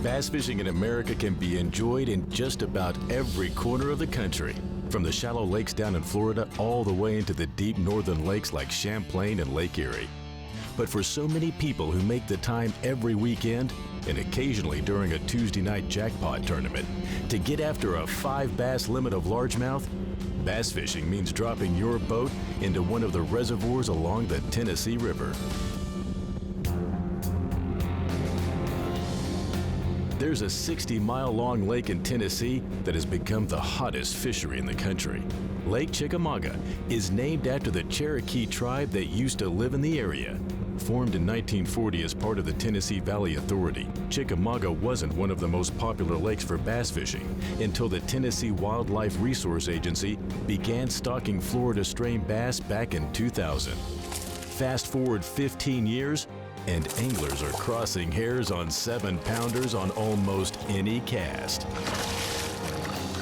Bass fishing in America can be enjoyed in just about every corner of the country, from the shallow lakes down in Florida all the way into the deep northern lakes like Champlain and Lake Erie. But for so many people who make the time every weekend, and occasionally during a Tuesday night jackpot tournament, to get after a 5 bass limit of largemouth, bass fishing means dropping your boat into one of the reservoirs along the Tennessee River. There's a 60-mile-long lake in Tennessee that has become the hottest fishery in the country. Lake Chickamauga is named after the Cherokee tribe that used to live in the area. Formed in 1940 as part of the Tennessee Valley Authority, Chickamauga wasn't one of the most popular lakes for bass fishing until the Tennessee Wildlife Resource Agency began stocking Florida strain bass back in 2000. Fast forward 15 years, and anglers are crossing hairs on 7-pounders on almost any cast.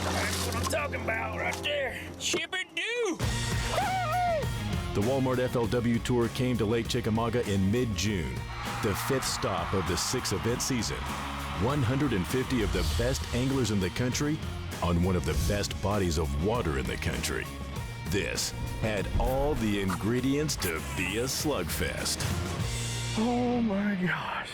That's what I'm talking about right there. Chip-a-doo! The Walmart FLW Tour came to Lake Chickamauga in mid-June, the 5th stop of the 6-event season. 150 of the best anglers in the country on one of the best bodies of water in the country. This had all the ingredients to be a slugfest. Oh my gosh.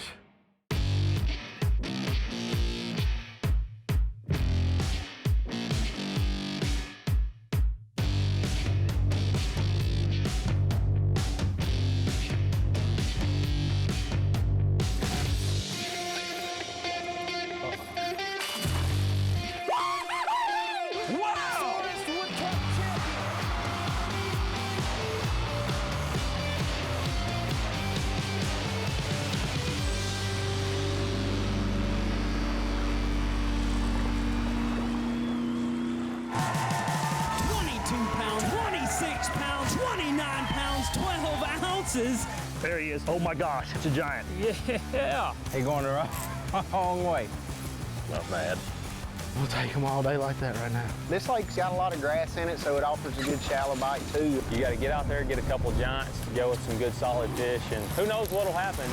There he is. Oh my gosh, it's a giant. Yeah. He going the wrong way. Not bad. We'll take him all day like that right now. This lake's got a lot of grass in it, so it offers a good shallow bite too. You got to get out there, get a couple giants, go with some good solid fish, and who knows what'll happen.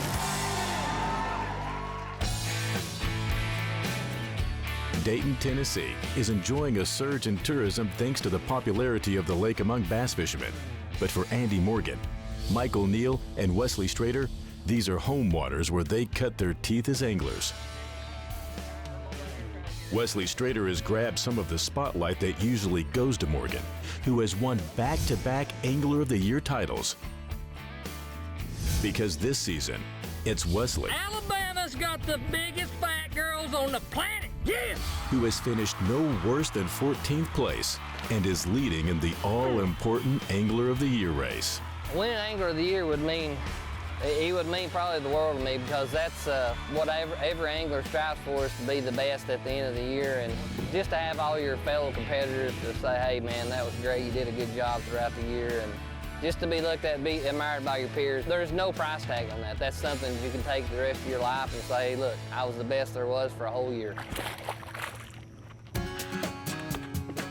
Dayton, Tennessee is enjoying a surge in tourism thanks to the popularity of the lake among bass fishermen. But for Andy Morgan, Michael Neal, and Wesley Strader, these are home waters where they cut their teeth as anglers. Wesley Strader has grabbed some of the spotlight that usually goes to Morgan, who has won back-to-back Angler of the Year titles. Because this season, it's Wesley, Alabama's got the biggest fat girls on the planet, yes! who has finished no worse than 14th place and is leading in the all-important Angler of the Year race. Winning Angler of the Year would mean, he would mean probably the world to me, because that's what every angler strives for, is to be the best at the end of the year, and just to have all your fellow competitors to say, hey man, that was great, you did a good job throughout the year, and just to be looked at, be admired by your peers. There's no price tag on that. That's something you can take the rest of your life and say, look, I was the best there was for a whole year.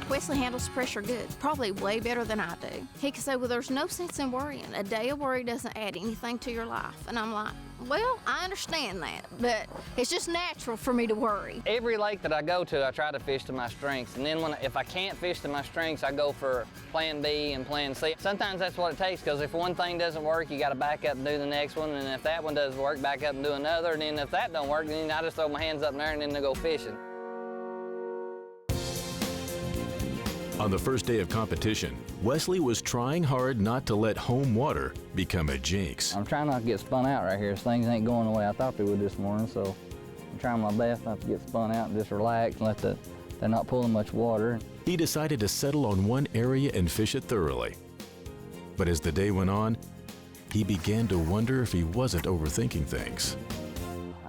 Wesley handles pressure good, probably way better than I do. He can say, well, there's no sense in worrying. A day of worry doesn't add anything to your life. And I'm like, well, I understand that, but it's just natural for me to worry. Every lake that I go to, I try to fish to my strengths. And then if I can't fish to my strengths, I go for plan B and plan C. Sometimes that's what it takes, because if one thing doesn't work, you got to back up and do the next one. And if that one doesn't work, back up and do another. And then if that don't work, then I just throw my hands up in there and then I go fishing. On the first day of competition, Wesley was trying hard not to let home water become a jinx. I'm trying not to get spun out right here. Things ain't going the way I thought they would this morning, so I'm trying my best not to get spun out and just relax and let they're not pulling much water. He decided to settle on one area and fish it thoroughly. But as the day went on, he began to wonder if he wasn't overthinking things.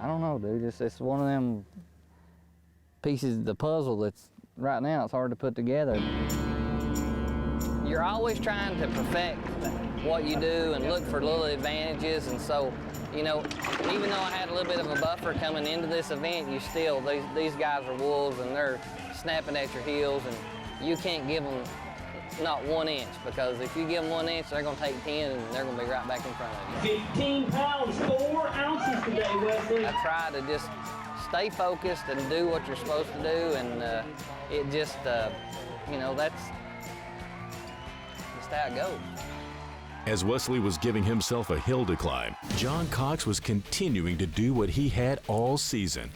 I don't know, dude. It's one of them pieces of the puzzle that's right now it's hard to put together. You're always trying to perfect what you do and look for little advantages, and so, you know, even though I had a little bit of a buffer coming into this event, these guys are wolves and they're snapping at your heels, and you can't give them not 1 inch, because if you give them 1 inch, they're going to take 10 and they're going to be right back in front of you. 15 pounds, 4 ounces today, Wesley. I try to just stay focused and do what you're supposed to do, and it just, you know, that's just how it goes. As Wesley was giving himself a hill to climb, John Cox was continuing to do what he had all season: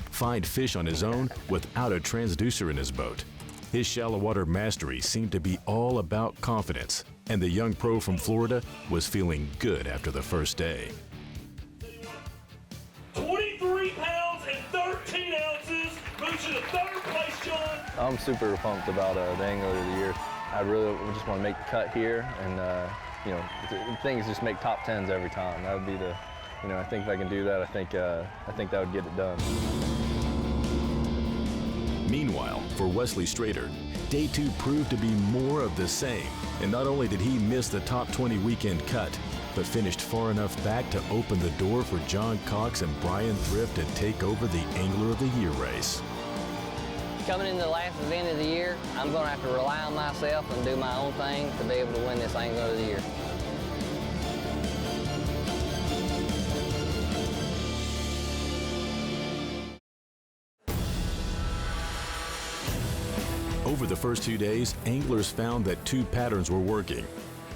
find fish on his own without a transducer in his boat. His shallow water mastery seemed to be all about confidence, and the young pro from Florida was feeling good after the first day. 23 pounds and 13 ounces, moves you to third place, John. I'm super pumped about the Angler of the Year. I really just want to make the cut here, and you know, things just make top 10s every time. That would be the, you know, I think if I can do that, I think that would get it done. Meanwhile, for Wesley Strader, day 2 proved to be more of the same. And not only did he miss the top 20 weekend cut, but finished far enough back to open the door for John Cox and Brian Thrift to take over the Angler of the Year race. Coming into the last event of the year, I'm going to have to rely on myself and do my own thing to be able to win this Angler of the Year. Over the first 2 days, anglers found that 2 patterns were working: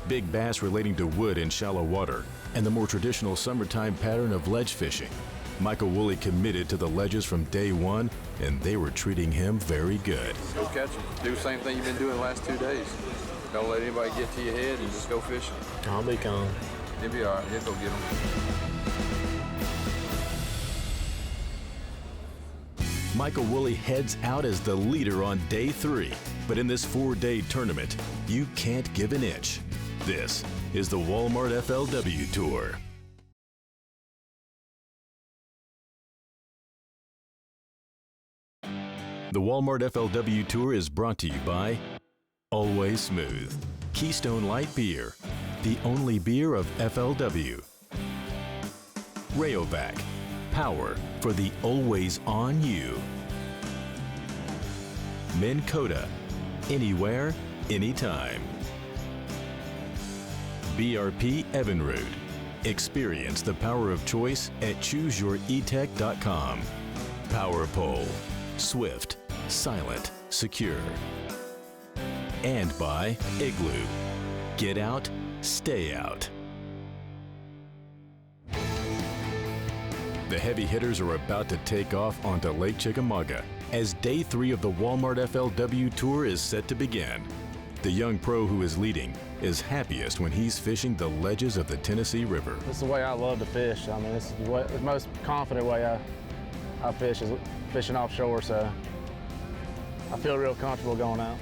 big bass relating to wood in shallow water, and the more traditional summertime pattern of ledge fishing. Michael Woolley committed to the ledges from day 1, and they were treating him very good. Go catch them. Do the same thing you've been doing the last 2 days. Don't let anybody get to your head and just go fishing. I'll be calm. You'll be all right. You'll go get them. Michael Woolley heads out as the leader on day 3. But in this 4-day tournament, you can't give an inch. This is the Walmart FLW Tour. The Walmart FLW Tour is brought to you by Always Smooth, Keystone Light Beer, the only beer of FLW, Rayovac, power for the always on you, Minn Kota, anywhere, anytime, BRP Evinrude, experience the power of choice at ChooseYourEtech.com, Power Pole, swift, silent, secure. And by Igloo, get out, stay out. The heavy hitters are about to take off onto Lake Chickamauga as day 3 of the Walmart FLW Tour is set to begin. The young pro who is leading is happiest when he's fishing the ledges of the Tennessee River. This is the way I love to fish. I mean, this is the most confident way I fish is fishing offshore, so I feel real comfortable going out.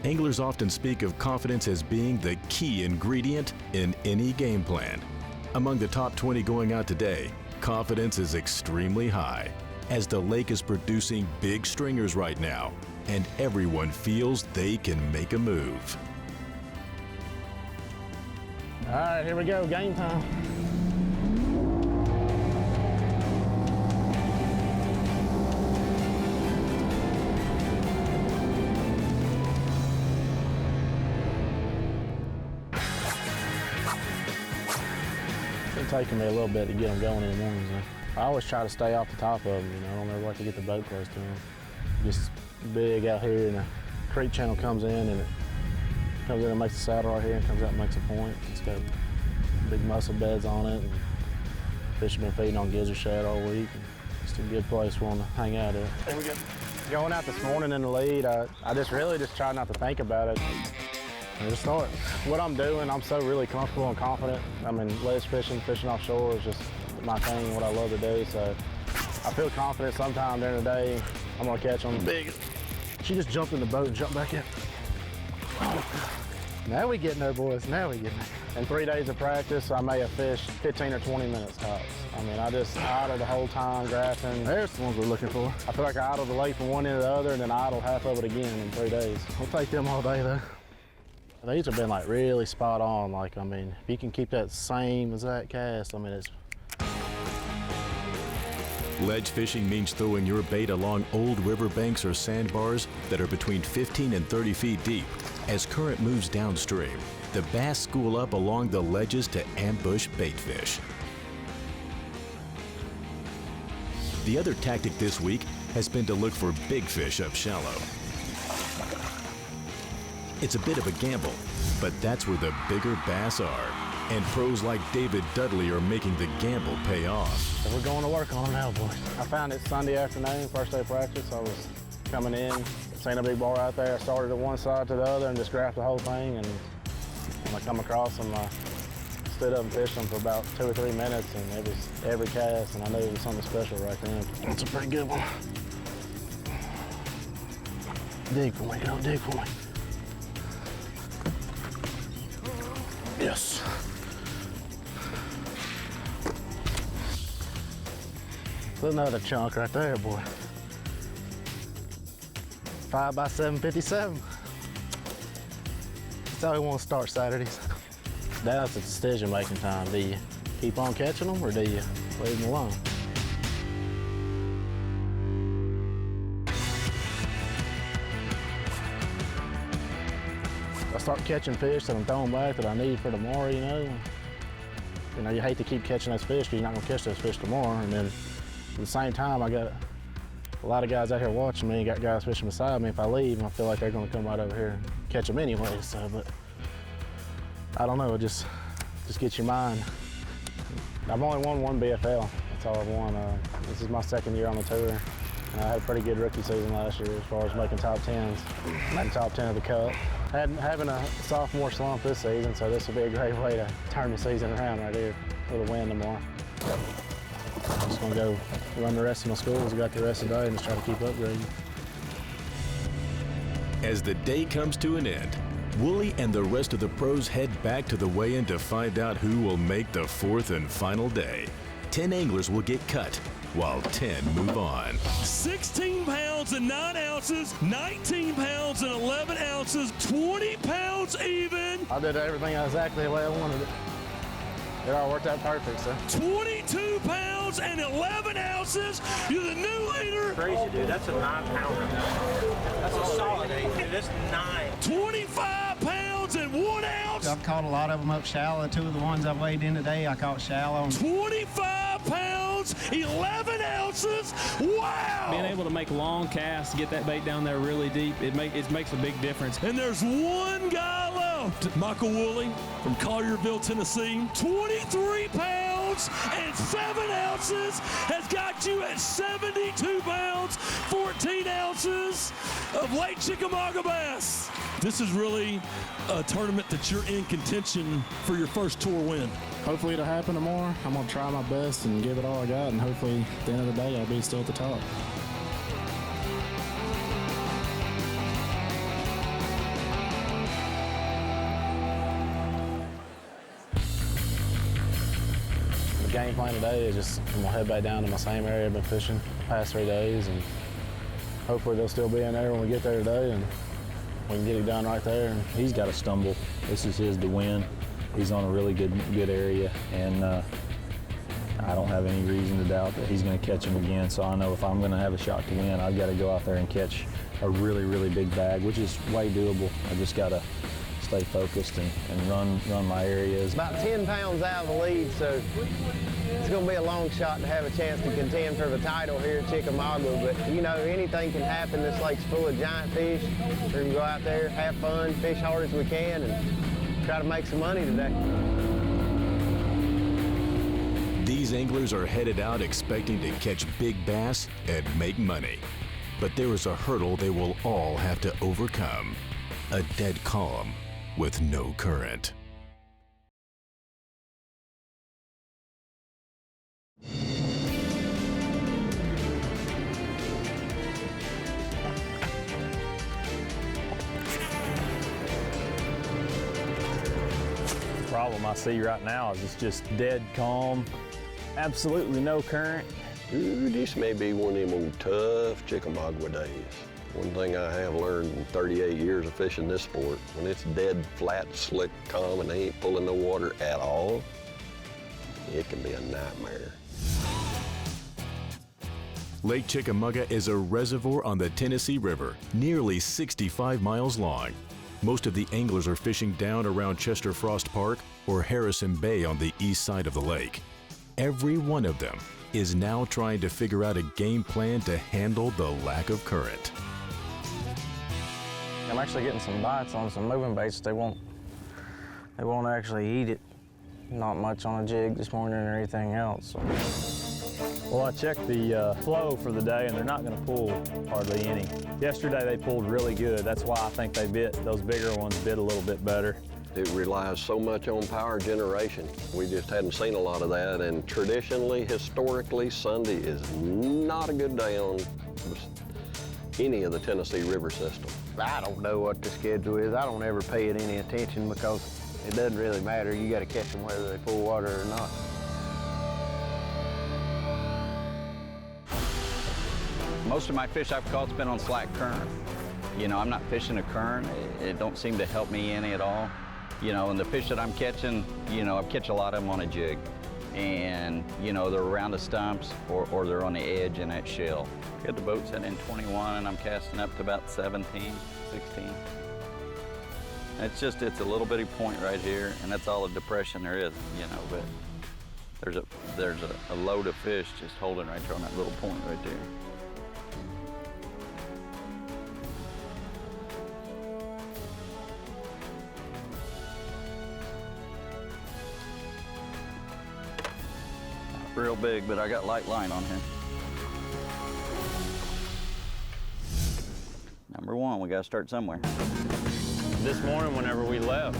Anglers often speak of confidence as being the key ingredient in any game plan. Among the top 20 going out today, confidence is extremely high, as the lake is producing big stringers right now, and everyone feels they can make a move. All right, here we go, game time. It's taking me a little bit to get them going in the mornings. I always try to stay off the top of them, you know. I don't ever like to get the boat close to them. Just big out here, and the creek channel comes in, and it comes in and makes a saddle right here, and comes out and makes a point. It's got big muscle beds on it, and fish have been feeding on gizzard shad all week. It's a good place for them to hang out at. Here we go. Going out this morning in the lead, I just really try not to think about it. I just start. What I'm doing, I'm so really comfortable and confident. I mean, ledge fishing, fishing offshore is just my thing, what I love to do. So I feel confident sometime during the day I'm gonna catch them big. She just jumped in the boat and jumped back in. Oh. Now we getting there, boys. Now we getting there. In 3 days of practice, I may have fished 15 or 20 minutes tops. I mean, I just idled the whole time, graphing. There's the ones we're looking for. I feel like I idled the lake from one end to the other, and then I idled half of it again in 3 days. We'll take them all day, though. These have been like really spot on. Like, I mean, if you can keep that same exact cast, I mean, it's. Ledge fishing means throwing your bait along old riverbanks or sandbars that are between 15 and 30 feet deep. As current moves downstream, the bass school up along the ledges to ambush bait fish. The other tactic this week has been to look for big fish up shallow. It's a bit of a gamble, but that's where the bigger bass are. And pros like David Dudley are making the gamble pay off. So we're going to work on it now, boys. I found it Sunday afternoon, first day of practice. I was coming in, seen a big bar out there. I started at one side to the other and just grabbed the whole thing. And when I come across them, I stood up and fished them for about 2 or 3 minutes, and it was every cast, and I knew it was something special right then. That's a pretty good one. Dig for me, girl, dig for me. Yes. Another chunk right there, boy. 5 by 757. That's how we want to start Saturdays. Now it's a decision-making time. Do you keep on catching them or do you leave them alone? I start catching fish that I'm throwing back that I need for tomorrow, you know. You hate to keep catching those fish because you're not gonna catch those fish tomorrow. And then at the same time, I got a lot of guys out here watching me, got guys fishing beside me. If I leave, I feel like they're gonna come right over here and catch them anyway. So, but I don't know, it just gets your mind. I've only won 1 BFL, that's all I've won. This is my 2nd year on the tour. And I had a pretty good rookie season last year as far as making top 10s, making top 10 of the Cup. Having a sophomore slump this season, so this will be a great way to turn the season around right here with a win tomorrow. I'm just gonna go run the rest of my schools. I got the rest of the day and just try to keep upgrading. As the day comes to an end, Wooly and the rest of the pros head back to the weigh-in to find out who will make the 4th and final day. 10 anglers will get cut, while 10 move on. 16 pounds and 9 ounces, 19 pounds and 11 ounces, 20 pounds even. I did everything exactly the way I wanted it. It all worked out perfect, so. 22 pounds and 11 ounces. You're the new leader. Crazy, dude. That's a 9-pounder. That's a solid 8, dude. That's 9. 25 pounds and 1 ounce. I've caught a lot of them up shallow. 2 of the ones I've weighed in today, I caught shallow. 25 pounds, 11 ounces. Wow. Being able to make long casts, get that bait down there really deep, it makes a big difference. And there's one guy left. Michael Woolley from Collierville, Tennessee. 23 pounds and 7 ounces has got you at 72 pounds, 14 ounces of Lake Chickamauga bass. This is really a tournament that you're in contention for your first tour win. Hopefully it'll happen tomorrow. I'm gonna try my best and give it all I got, and hopefully at the end of the day I'll be still at the top. The game plan today is just I'm gonna head back down to my same area I've been fishing the past 3 days, and hopefully they'll still be in there when we get there today, and we can get it done right there. And he's got to stumble. This is his to win. He's on a really good area, and I don't have any reason to doubt that he's going to catch him again. So I know if I'm going to have a shot to win, I've got to go out there and catch a really big bag, which is way doable. I just got to stay focused and run my areas. About 10 pounds out of the lead, so it's going to be a long shot to have a chance to contend for the title here at Chickamauga. But, you know, anything can happen. This lake's full of giant fish. We're going to go out there, have fun, fish hard as we can, and try to make some money today. These anglers are headed out expecting to catch big bass and make money. But there is a hurdle they will all have to overcome: a dead calm with no current. The problem I see right now is it's just dead calm, absolutely no current. Ooh, this may be one of them old tough Chickamauga days. One thing I have learned in 38 years of fishing this sport, when it's dead, flat, slick, calm, and they ain't pulling the water at all, it can be a nightmare. Lake Chickamauga is a reservoir on the Tennessee River, nearly 65 miles long. Most of the anglers are fishing down around Chester Frost Park or Harrison Bay on the east side of the lake. Every one of them is now trying to figure out a game plan to handle the lack of current. I'm actually getting some bites on some moving baits. They won't actually eat it. Not much on a jig this morning or anything else. So. Well, I checked the flow for the day, and they're not going to pull hardly any. Yesterday they pulled really good. That's why I think they bit. Those bigger ones bit a little bit better. It relies so much on power generation. We just hadn't seen a lot of that, and traditionally, historically, Sunday is not a good day on any of the Tennessee River system. I don't know what the schedule is. I don't ever pay it any attention because it doesn't really matter. You got to catch them whether they pull water or not. Most of my fish I've caught's been on slack current. You know, I'm not fishing a current. It don't seem to help me any at all. You know, and the fish that I'm catching, you know, I catch a lot of them on a jig. And, you know, they're around the stumps or they're on the edge in that shell. Got the boat set in 21 and I'm casting up to about 17, 16. It's a little bitty point right here, and that's all the depression there is, you know, but there's a load of fish just holding right there on that little point right there. Real big, but I got light line on here. Number one, we gotta start somewhere. This morning, whenever we left,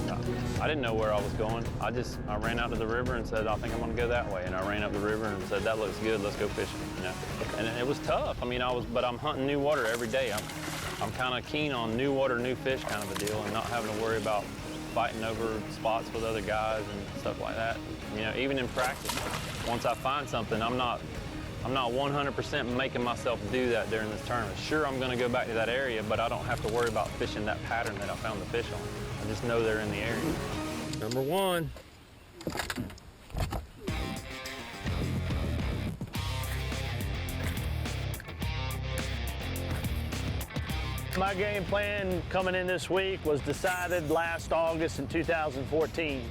I didn't know where I was going. I ran out to the river and said, I think I'm gonna go that way. And I ran up the river and said, that looks good, let's go fishing, you know. And it was tough. I mean, but I'm hunting new water every day. I'm kind of keen on new water, new fish kind of a deal, and not having to worry about fighting over spots with other guys and stuff like that. You know, even in practice, once I find something, I'm not 100% making myself do that during this tournament. Sure, I'm gonna go back to that area, but I don't have to worry about fishing that pattern that I found the fish on. I just know they're in the area. Number one. My game plan coming in this week was decided last August in 2014.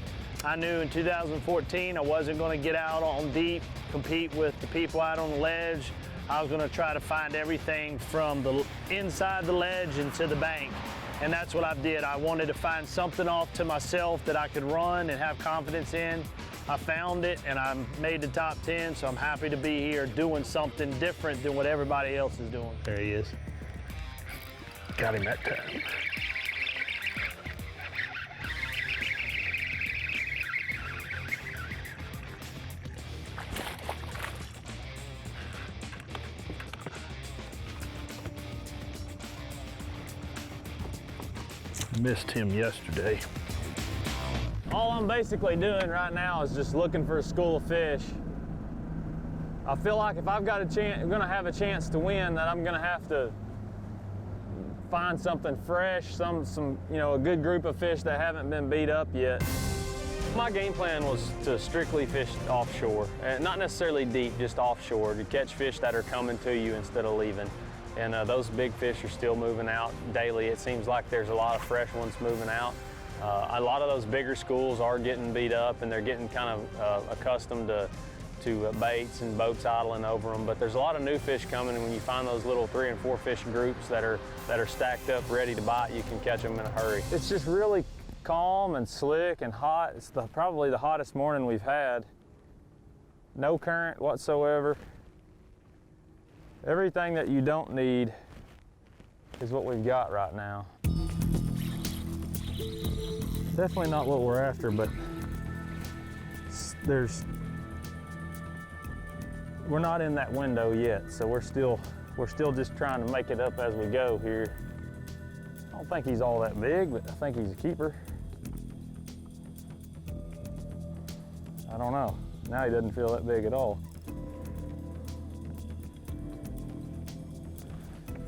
I knew in 2014 I wasn't going to get out on deep, compete with the people out on the ledge. I was going to try to find everything from the inside the ledge into the bank. And that's what I did. I wanted to find something off to myself that I could run and have confidence in. I found it and I made the top 10, so I'm happy to be here doing something different than what everybody else is doing. There he is. Got him that time. Missed him yesterday. All I'm basically doing right now is just looking for a school of fish. I feel like if I've got a chance, I'm gonna have a chance to win, that I'm gonna have to find something fresh, some a good group of fish that haven't been beat up yet. My game plan was to strictly fish offshore, and not necessarily deep, just offshore, to catch fish that are coming to you instead of leaving. And those big fish are still moving out daily. It seems like there's a lot of fresh ones moving out. A lot of those bigger schools are getting beat up, and they're getting kind of accustomed to baits and boats idling over them. But there's a lot of new fish coming, and when you find those little 3 and 4 fish groups that are stacked up ready to bite, you can catch them in a hurry. It's just really calm and slick and hot. It's probably the hottest morning we've had. No current whatsoever. Everything that you don't need is what we've got right now. Definitely not what we're after, but we're not in that window yet, so we're still just trying to make it up as we go here. I don't think he's all that big, but I think he's a keeper. I don't know. Now he doesn't feel that big at all.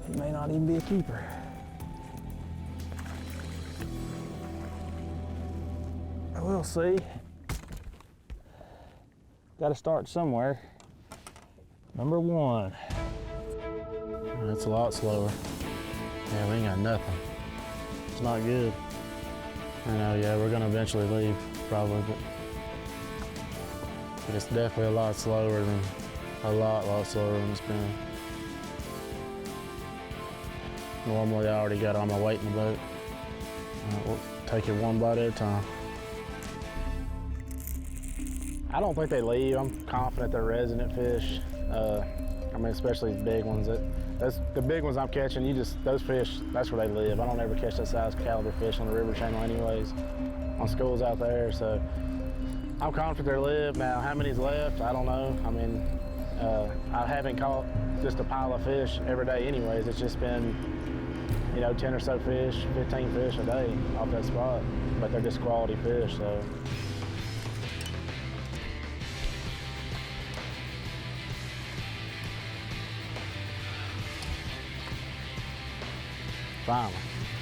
He may not even be a keeper. We'll see. Got to start somewhere. Number one. That's a lot slower. Yeah, we ain't got nothing. It's not good. I know, yeah, we're gonna eventually leave, probably, but It's definitely a lot slower than it's been. Normally, I already got all my weight in the boat. We'll take it one bite at a time. I don't think they leave. I'm confident they're resident fish. I mean, especially these big ones. The big ones I'm catching, those fish, that's where they live. I don't ever catch that size caliber fish on the river channel anyways, on schools out there, so I'm confident they live. Now, how many's left, I don't know. I mean, I haven't caught just a pile of fish every day anyways. It's just been, 10 or so fish, 15 fish a day off that spot, but they're just quality fish, so. Finally.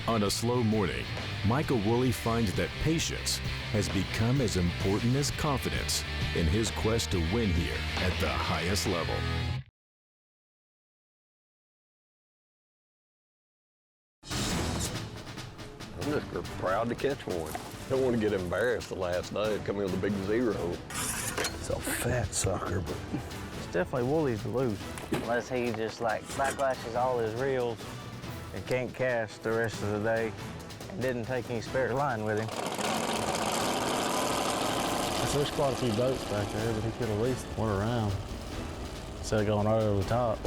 On a slow morning, Michael Woolley finds that patience has become as important as confidence in his quest to win here at the highest level. I'm just proud to catch one. Don't want to get embarrassed the last day and come in with a big 0. It's a fat sucker, but it's definitely Woolly's to lose. Unless he just backlashes all his reels and can't cast the rest of the day and didn't take any spare line with him. So there's quite a few boats back there, but he could at least went around instead of going right over the top.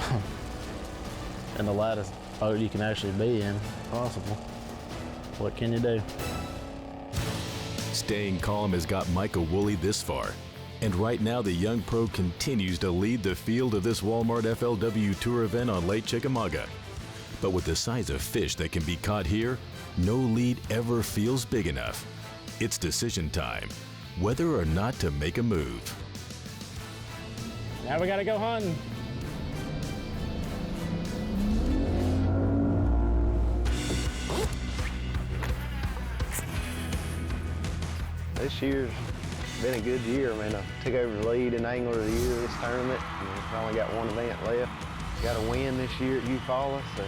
And the lightest boat you can actually be in, if possible. What can you do? Staying calm has got Michael Woolley this far. And right now, the young pro continues to lead the field of this Walmart FLW Tour event on Lake Chickamauga. But with the size of fish that can be caught here, no lead ever feels big enough. It's decision time, whether or not to make a move. Now we gotta go hunting. This year's been a good year. I mean, I took over the lead in Angler of the Year this tournament. I've only got one event left. Got a win this year at Eufaula, so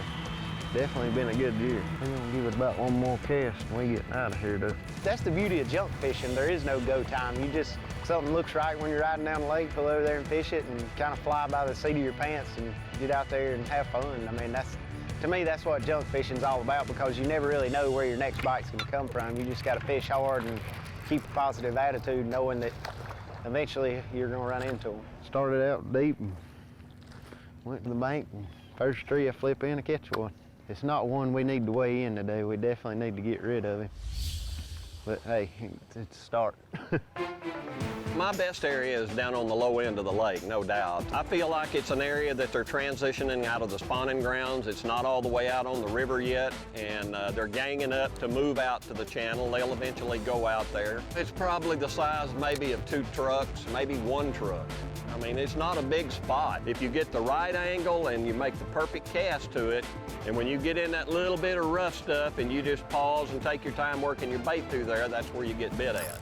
definitely been a good year. We're gonna give it about one more cast and we get out of here, though. That's the beauty of junk fishing. There is no go time. Something looks right when you're riding down the lake, pull over there and fish it and kind of fly by the seat of your pants and get out there and have fun. I mean, to me, that's what junk fishing's all about, because you never really know where your next bite's gonna come from. You just gotta fish hard and keep a positive attitude, knowing that eventually you're gonna run into them. Started out deep and went to the bank, and first tree I flip in, I catch one. It's not one we need to weigh in today. We definitely need to get rid of him. But hey, it's a start. My best area is down on the low end of the lake, no doubt. I feel like it's an area that they're transitioning out of the spawning grounds. It's not all the way out on the river yet, and they're ganging up to move out to the channel. They'll eventually go out there. It's probably the size maybe of 2 trucks, maybe 1 truck. I mean, it's not a big spot. If you get the right angle and you make the perfect cast to it, and when you get in that little bit of rough stuff and you just pause and take your time working your bait through there, that's where you get bit at.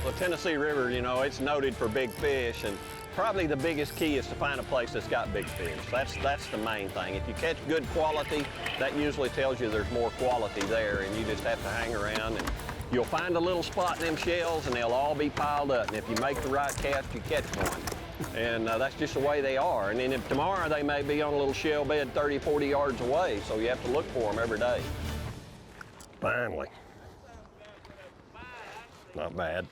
The Tennessee River, it's noted for big fish, and probably the biggest key is to find a place that's got big fish. That's the main thing. If you catch good quality, that usually tells you there's more quality there, and you just have to hang around, and you'll find a little spot in them shells, and they'll all be piled up. And if you make the right cast, you catch one. And that's just the way they are. And then if tomorrow they may be on a little shell bed 30, 40 yards away, so you have to look for them every day. Finally. Not bad.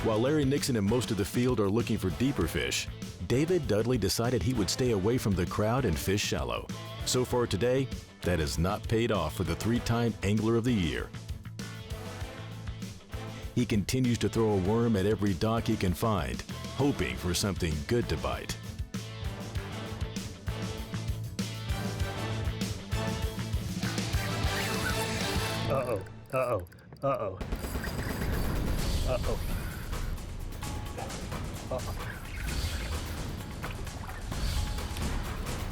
While Larry Nixon and most of the field are looking for deeper fish, David Dudley decided he would stay away from the crowd and fish shallow. So far today, that has not paid off for the 3-time Angler of the Year. He continues to throw a worm at every dock he can find, hoping for something good to bite. Uh-oh, uh-oh, uh-oh, uh-oh.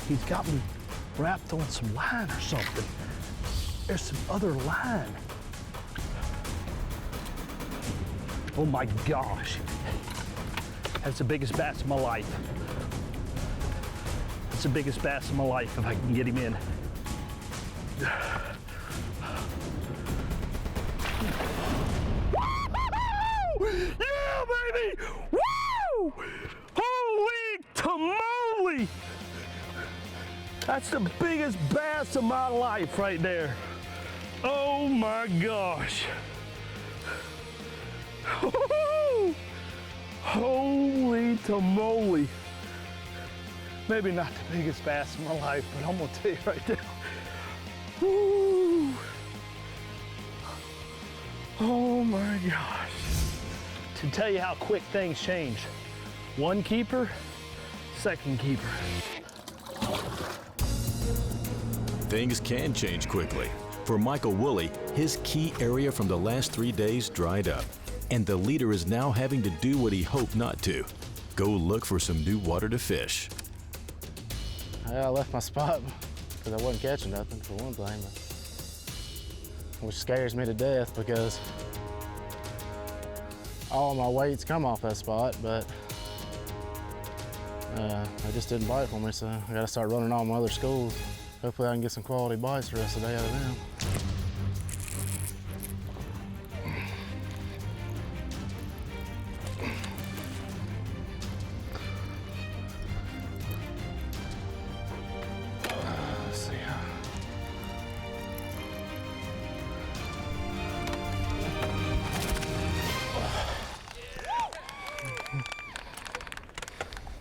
He's got me wrapped on some line or something. There's some other line. Oh my gosh. That's the biggest bass of my life. It's the biggest bass of my life if I can get him in. Yeah, baby! Woo! Holy tamale! That's the biggest bass of my life right there. Oh my gosh. Holy tamale. Maybe not the biggest bass of my life, but I'm gonna tell you right there. Woo. Oh my gosh. To tell you how quick things change. One keeper, second keeper. Things can change quickly. For Michael Woolley, his key area from the last 3 days dried up, and the leader is now having to do what he hoped not to. Go look for some new water to fish. Yeah, I left my spot because I wasn't catching nothing, for one thing. Which scares me to death because all my weights come off that spot, but I just didn't bite for me, so I gotta start running all my other schools. Hopefully I can get some quality bites the rest of the day out of them. Let's see.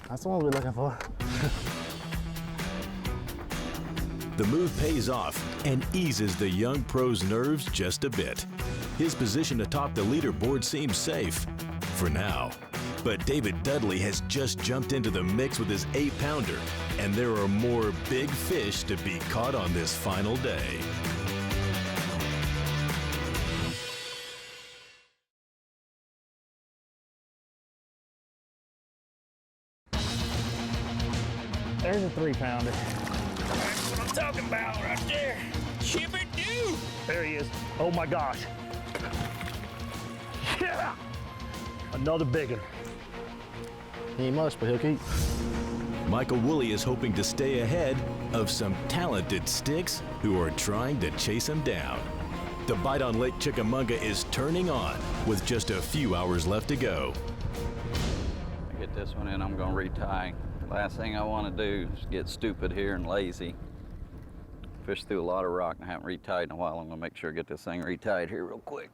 That's the one we're looking for. The move pays off and eases the young pro's nerves just a bit. His position atop the leaderboard seems safe, for now. But David Dudley has just jumped into the mix with his 8-pounder, and there are more big fish to be caught on this final day. There's a 3-pounder. That's what I'm talking about right there. Chip-it-doo! There he is. Oh my gosh. Yeah! Another big one. He ain't much, but he'll keep. Michael Woolley is hoping to stay ahead of some talented sticks who are trying to chase him down. The bite on Lake Chickamauga is turning on with just a few hours left to go. I get this one in, I'm gonna retie. Last thing I want to do is get stupid here and lazy. Fished through a lot of rock and I haven't retied in a while. I'm gonna make sure I get this thing retied here real quick.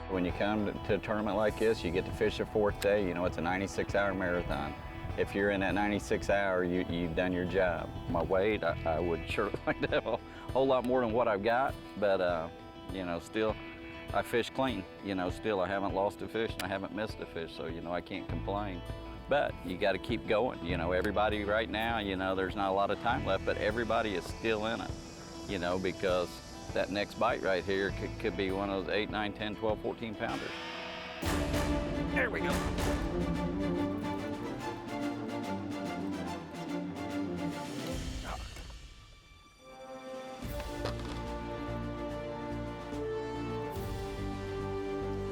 When you come to a tournament like this, you get to fish the 4th day. You know, it's a 96-hour marathon. If you're in that 96-hour, you've done your job. My weight, I would sure like to have a whole lot more than what I've got, but you know, still, I fish clean. You know, still I haven't lost a fish and I haven't missed a fish, so you know, I can't complain. But you got to keep going. You know, everybody right now, you know, there's not a lot of time left, but everybody is still in it, you know, because that next bite right here could be one of those 8, 9, 10, 12, 14 pounders. There we go.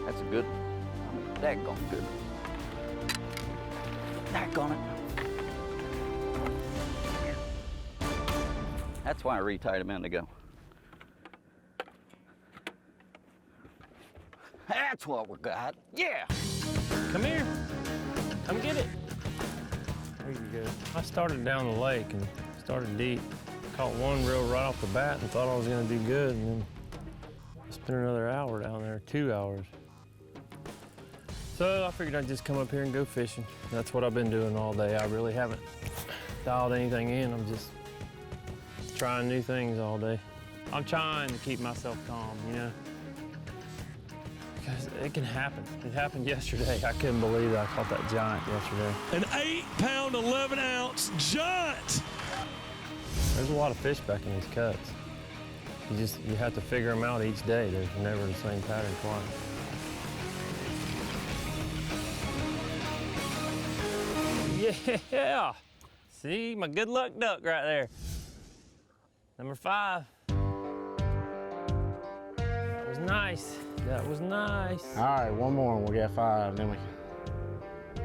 That's a good, daggone good. Daggone it. That's why I retied a minute ago. That's what we got. Yeah. Come here. Come get it. There you go. I started down the lake and started deep. Caught one reel right off the bat and thought I was gonna do good, and then I spent another hour down there, 2 hours. So I figured I'd just come up here and go fishing. That's what I've been doing all day. I really haven't dialed anything in. I'm just trying new things all day. I'm trying to keep myself calm, you know? Because it can happen. It happened yesterday. I couldn't believe that I caught that giant yesterday. An 8-pound, 11-ounce giant. There's a lot of fish back in these cuts. You have to figure them out each day. There's never the same pattern twice. Yeah! See, my good luck duck right there. Number 5. That was nice. That was nice. All right, one more and we'll get 5, then we can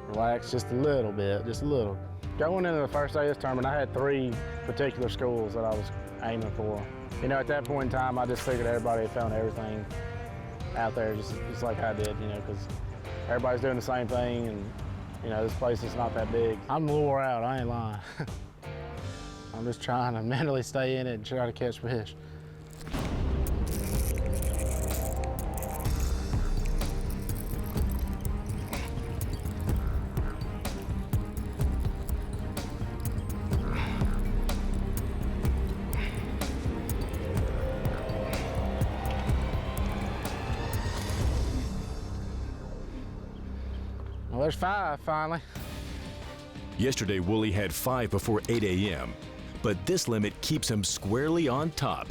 relax just a little bit, just a little. Going into the first day of this tournament, I had 3 particular schools that I was aiming for. You know, at that point in time, I just figured everybody had found everything out there just like I did, you know, because everybody's doing the same thing, and, you know, this place is not that big. I'm a little wore out, I ain't lying. I'm just trying to mentally stay in it and try to catch fish. Well, there's 5 finally. Yesterday, Wooly had 5 before 8 a.m., but this limit keeps him squarely on top.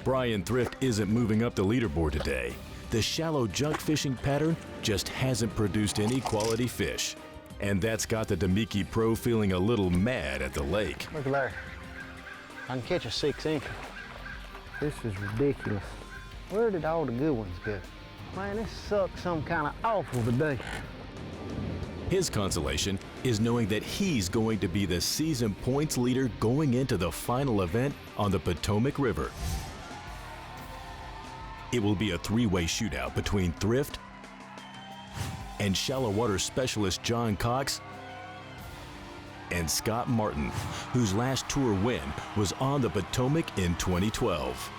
Brian Thrift isn't moving up the leaderboard today. The shallow junk fishing pattern just hasn't produced any quality fish. And that's got the Damiki Pro feeling a little mad at the lake. Look at there. I can catch a 6-incher. This is ridiculous. Where did all the good ones go? Man, this sucks some kind of awful today. His consolation is knowing that he's going to be the season points leader going into the final event on the Potomac River. It will be a 3-way shootout between Thrift and shallow water specialist John Cox and Scott Martin, whose last tour win was on the Potomac in 2012.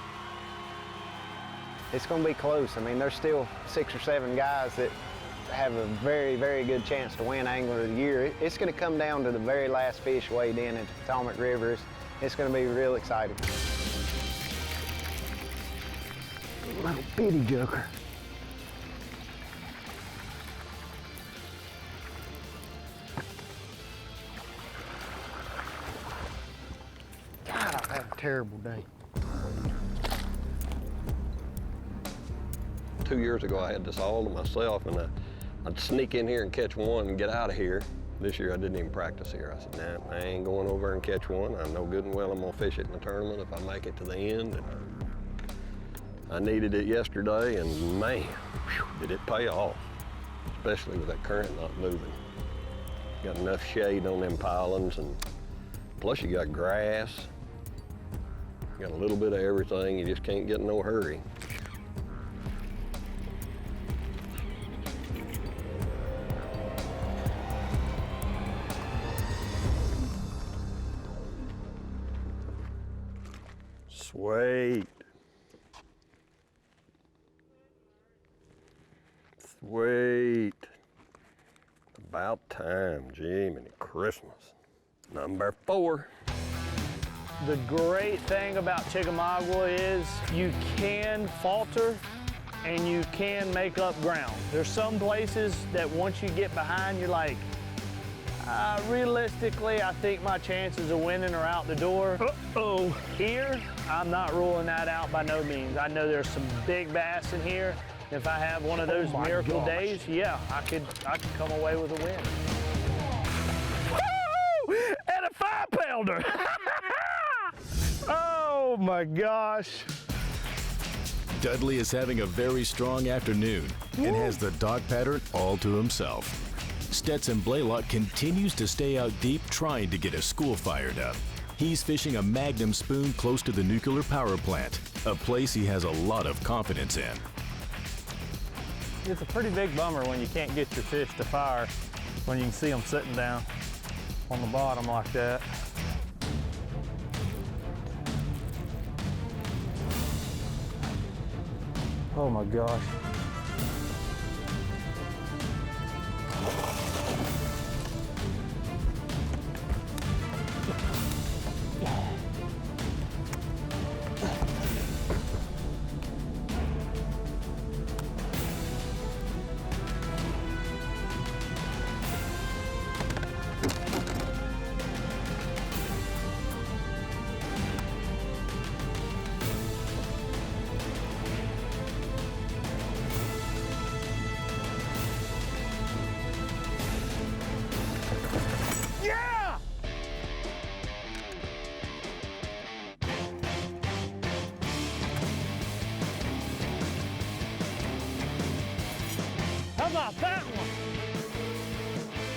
It's going to be close. I mean, there's still 6 or 7 guys that have a very, very good chance to win Angler of the Year. It's going to come down to the very last fish weighed in at the Potomac River. It's going to be real exciting. Little bitty joker. God, I've had a terrible day. 2 years ago, I had this all to myself, and I'd sneak in here and catch one and get out of here. This year, I didn't even practice here. I said, nah, I ain't going over and catch one. I know good and well I'm gonna fish it in the tournament if I make it to the end. And I needed it yesterday, and man, whew, did it pay off, especially with that current not moving. Got enough shade on them pilings, and plus you got grass. You got a little bit of everything. You just can't get in no hurry. Sweet. Sweet. About time, Jiminy Christmas. Number 4. The great thing about Chickamauga is you can falter and you can make up ground. There's some places that once you get behind, you're like, realistically, I think my chances of winning are out the door. Uh-oh. Here, I'm not ruling that out by no means. I know there's some big bass in here. If I have one of those miracle days, yeah, I could come away with a win. Woo! And a 5-pounder! Oh my gosh. Dudley is having a very strong afternoon and has the dog pattern all to himself. Stetson Blaylock continues to stay out deep trying to get his school fired up. He's fishing a Magnum spoon close to the nuclear power plant, a place he has a lot of confidence in. It's a pretty big bummer when you can't get your fish to fire, when you can see them sitting down on the bottom like that. Oh my gosh.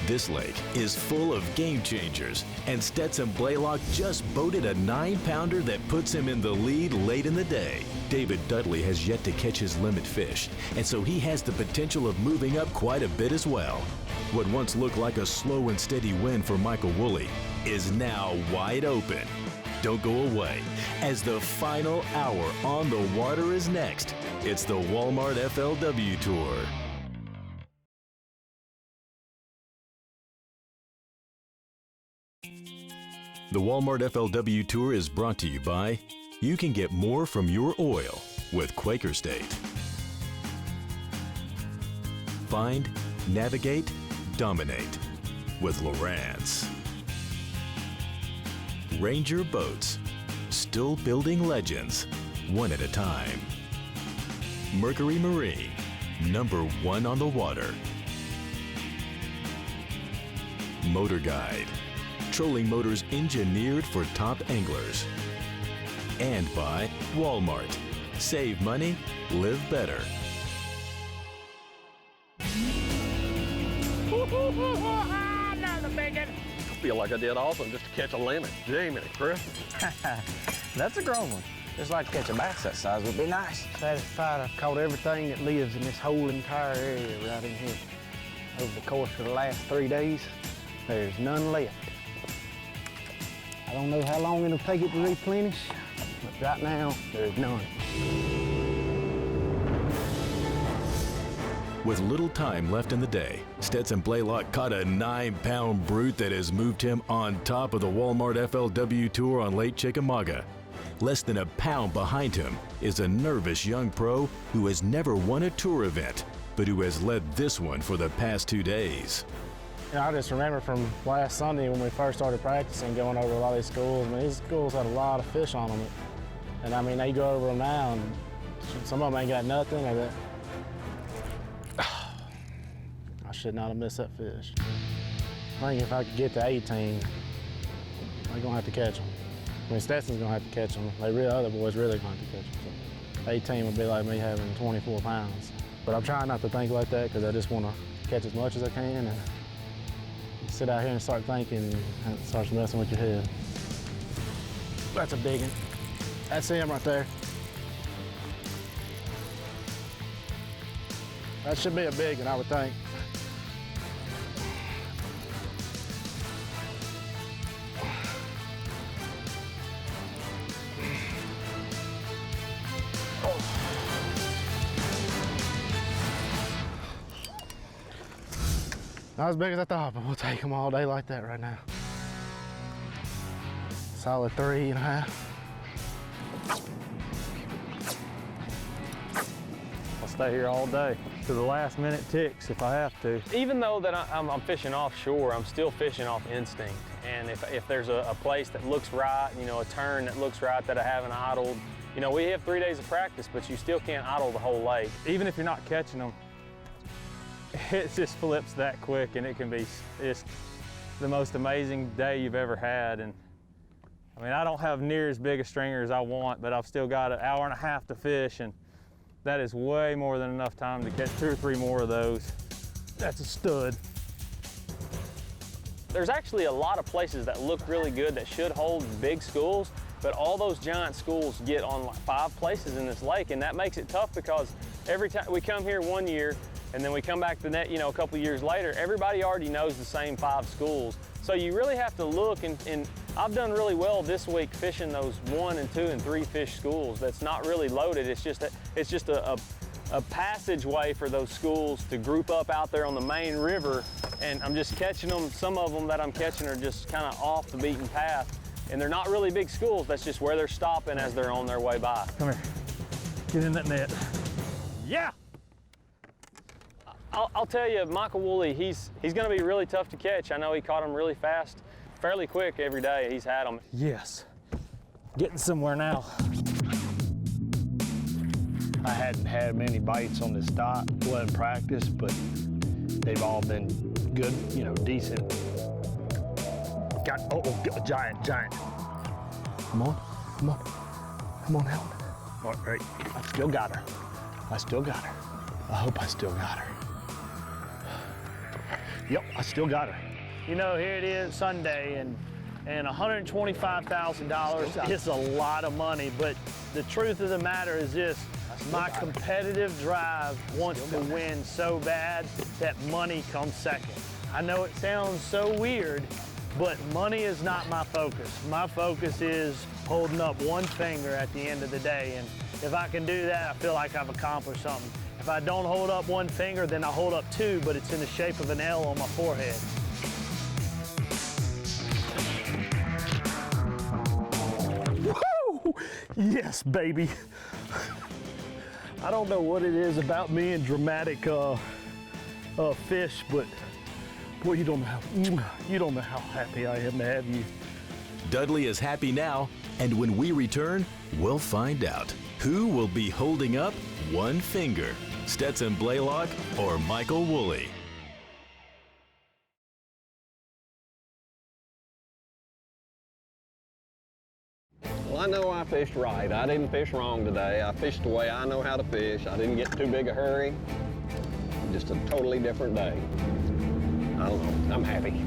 This lake is full of game changers, and Stetson Blaylock just boated a 9-pounder that puts him in the lead late in the day. David Dudley has yet to catch his limit fish, and so he has the potential of moving up quite a bit as well. What once looked like a slow and steady win for Michael Woolley is now wide open. Don't go away, as the final hour on the water is next. It's the Walmart FLW Tour. The Walmart FLW Tour is brought to you by You Can Get More From Your Oil with Quaker State. Find, Navigate, Dominate with Lowrance. Ranger Boats, still building legends, one at a time. Mercury Marine, #1 on the water. Motor Guide, trolling motors engineered for top anglers. And by Walmart, save money, live better. Another biggin. I feel like I did awesome just to catch a limit. Jamie, Chris. That's a grown one. Just like to catch a bass that size would be nice. Satisfied I've caught everything that lives in this whole entire area right in here. Over the course of the last 3 days, there's none left. I don't know how long it'll take it to replenish, but right now, there's none. With little time left in the day, Stetson Blaylock caught a 9-pound brute that has moved him on top of the Walmart FLW Tour on Lake Chickamauga. Less than a pound behind him is a nervous young pro who has never won a tour event, but who has led this one for the past 2 days. You know, I just remember from last Sunday when we first started practicing, going over a lot of these schools. I mean, these schools had a lot of fish on them. And I mean, they go over them now, and some of them ain't got nothing. Or that. I should not have missed that fish. I think if I could get to 18, I'm gonna have to catch them. I mean, Stetson's gonna have to catch them. Other boys really gonna have to catch them. So 18 would be like me having 24 pounds. But I'm trying not to think like that because I just want to catch as much as I can. And sit out here and start thinking, and it starts messing with your head. That's a big one. That's him right there. That should be a big one, I would think. Not as big as I thought, but we'll take them all day like that right now. Solid 3.5. I'll stay here all day to the last minute ticks if I have to. Even though that I'm fishing offshore, I'm still fishing off instinct. And if there's a place that looks right, you know, a turn that looks right that I haven't idled, you know, we have 3 days of practice, but you still can't idle the whole lake. Even if you're not catching them, it just flips that quick, and it can be just the most amazing day you've ever had. And I mean, I don't have near as big a stringer as I want, but I've still got an hour and a half to fish, and that is way more than enough time to catch 2 or 3 more of those. That's a stud. There's actually a lot of places that look really good that should hold big schools, but all those giant schools get on like 5 places in this lake, and that makes it tough because every time we come here 1 year, and then we come back the net, you know, a couple years later, everybody already knows the same 5 schools. So you really have to look, and I've done really well this week fishing those 1 and 2 and 3 fish schools that's not really loaded. It's just a passageway for those schools to group up out there on the main river, and I'm just catching them. Some of them that I'm catching are just kind of off the beaten path, and they're not really big schools. That's just where they're stopping as they're on their way by. Come here, get in that net. Yeah! I'll tell you, Michael Woolley, he's going to be really tough to catch. I know he caught him really fast, fairly quick every day he's had them. Yes, getting somewhere now. I hadn't had many bites on this dock, wasn't practice, but they've all been good, you know, decent. Got, a giant. Come on, help. All right, I still got her. I hope I still got her. Yep, I still got her. You know, here it is Sunday, and $125,000 is a lot of money, but the truth of the matter is this: my competitive drive wants to win so bad that money comes second. I know it sounds so weird, but money is not my focus. My focus is holding up one finger at the end of the day, and if I can do that, I feel like I've accomplished something. If I don't hold up one finger, then I hold up two, but it's in the shape of an L on my forehead. Woo! Yes, baby. I don't know what it is about me and dramatic fish, but boy, you don't know how happy I am to have you. Dudley is happy now, and when we return, we'll find out who will be holding up one finger, Stetson Blaylock or Michael Woolley. Well, I know I fished right. I didn't fish wrong today. I fished the way I know how to fish. I didn't get in too big a hurry. Just a totally different day. I don't know, I'm happy.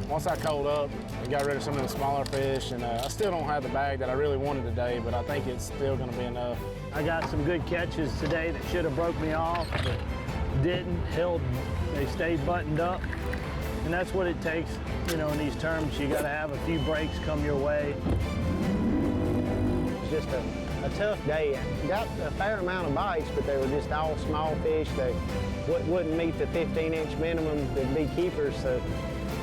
Once I cold up and got rid of some of the smaller fish, and I still don't have the bag that I really wanted today, but I think it's still gonna be enough. I got some good catches today that should have broke me off, but didn't, they stayed buttoned up. And that's what it takes, you know, in these terms. You gotta have a few breaks come your way. It's just a tough day. Got a fair amount of bites, but they were just all small fish. They wouldn't meet the 15-inch minimum to be keepers, so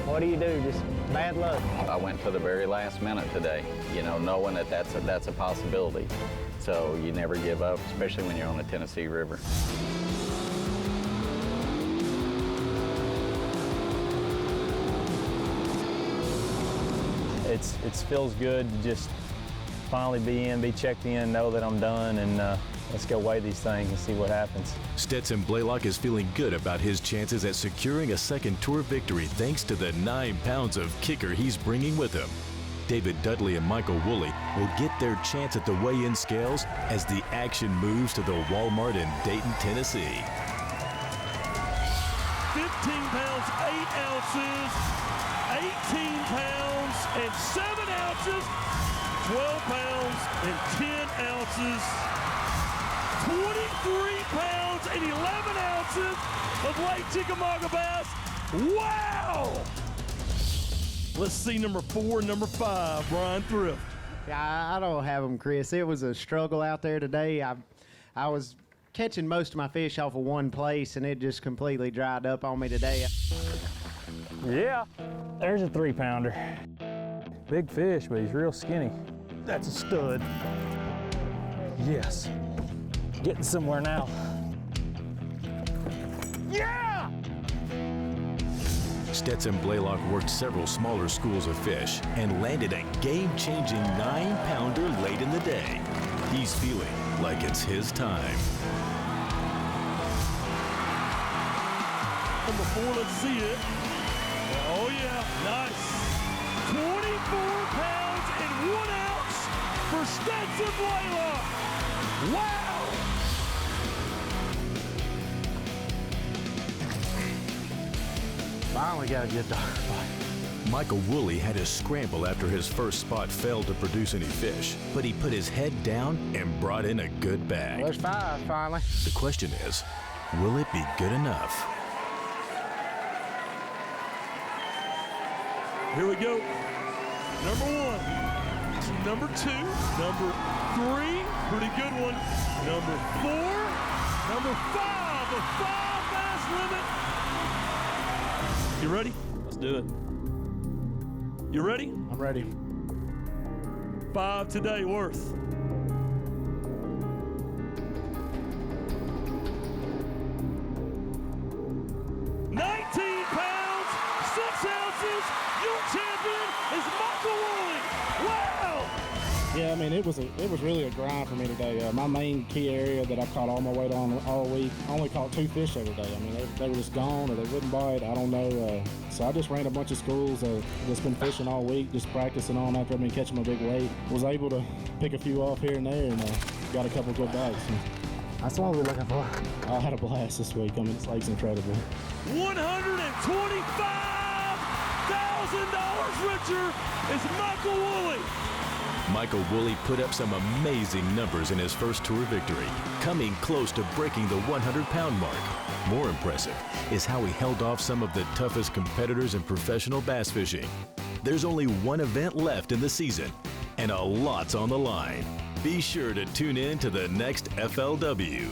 what do? Just bad luck. I went to the very last minute today, you know, knowing that that's a possibility. So you never give up, especially when you're on the Tennessee River. It feels good to just finally be checked in, know that I'm done, and let's go weigh these things and see what happens. Stetson Blaylock is feeling good about his chances at securing a second tour victory thanks to the 9 pounds of kicker he's bringing with him. David Dudley and Michael Woolley will get their chance at the weigh-in scales as the action moves to the Walmart in Dayton, Tennessee. 15 pounds, 8 ounces, 18 pounds and 7 ounces, 12 pounds and 10 ounces, 23 pounds and 11 ounces of Lake Chickamauga bass. Wow! Let's see number 4 and number 5, Brian Thrift. I don't have them, Chris. It was a struggle out there today. I was catching most of my fish off of one place, and it just completely dried up on me today. Yeah, there's a 3-pounder. Big fish, but he's real skinny. That's a stud. Yes, getting somewhere now. Yeah! Stetson Blaylock worked several smaller schools of fish and landed a game-changing 9-pounder late in the day. He's feeling like it's his time. Number 4, let's see it. Oh yeah, nice. 24 pounds and 1 ounce for Stetson Blaylock. Wow! Finally got a good dog bite. Michael Woolley had to scramble after his first spot failed to produce any fish, but he put his head down and brought in a good bag. Well, there's 5 finally. The question is, will it be good enough? Here we go. Number 1, number 2, number 3, pretty good one. Number 4, number 5, a 5 bass limit. You ready? Let's do it. You ready? I'm ready. 5 today worth. Your champion is Michael Woolley. Wow! Yeah, I mean, it was really a grind for me today. My main key area that I caught all my weight on all week, I only caught 2 fish every day. I mean, they were just gone or they wouldn't bite. I don't know. So I just ran a bunch of schools. Just been fishing all week, just practicing on after I've been catching my big weight. Was able to pick a few off here and there and got a couple good bites. That's what we're looking for. I had a blast this week. I mean, this lake's incredible. $125,000 richer is Michael Woolley. Michael Woolley put up some amazing numbers in his first tour victory, coming close to breaking the 100-pound mark. More impressive is how he held off some of the toughest competitors in professional bass fishing. There's only one event left in the season, and a lot's on the line. Be sure to tune in to the next FLW.